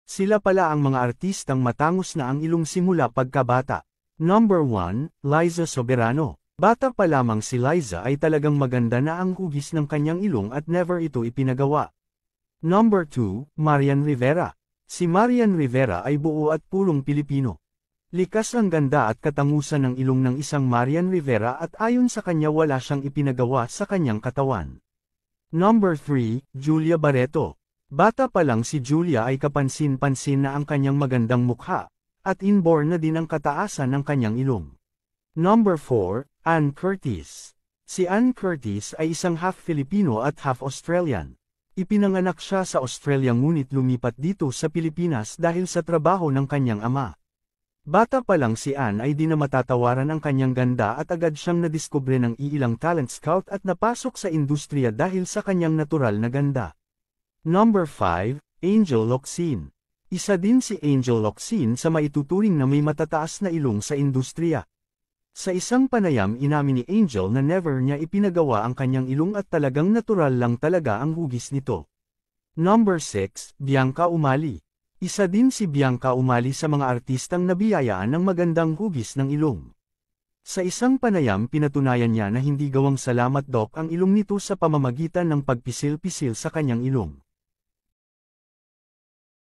Sila pala ang mga artistang matangos na ang ilong simula pagkabata. Number 1, Liza Soberano. Bata pa lamang si Liza ay talagang maganda na ang hugis ng kanyang ilong at never ito ipinagawa. Number 2, Marian Rivera. Si Marian Rivera ay buo at pulong Pilipino. Likas ang ganda at katangusan ng ilong ng isang Marian Rivera at ayon sa kanya wala siyang ipinagawa sa kanyang katawan. Number 3, Julia Barreto. Bata pa lang si Julia ay kapansin-pansin na ang kanyang magandang mukha, at inborn na din ang kataasan ng kanyang ilong. Number 4, Ann Curtis. Si Ann Curtis ay isang half Filipino at half Australian. Ipinanganak siya sa Australia ngunit lumipat dito sa Pilipinas dahil sa trabaho ng kanyang ama. Bata pa lang si Ann ay di na matatawaran ang kanyang ganda at agad siyang nadiskubre ng iilang talent scout at napasok sa industriya dahil sa kanyang natural na ganda. Number 5, Angel Locsin. Isa din si Angel Locsin sa maituturing na may matataas na ilong sa industriya. Sa isang panayam inamin ni Angel na never niya ipinagawa ang kanyang ilong at talagang natural lang talaga ang hugis nito. Number 6, Bianca Umali. Isa din si Bianca Umali sa mga artistang nabiyayaan ng magandang hugis ng ilong. Sa isang panayam pinatunayan niya na hindi gawang salamat doc ang ilong nito sa pamamagitan ng pagpisil-pisil sa kanyang ilong.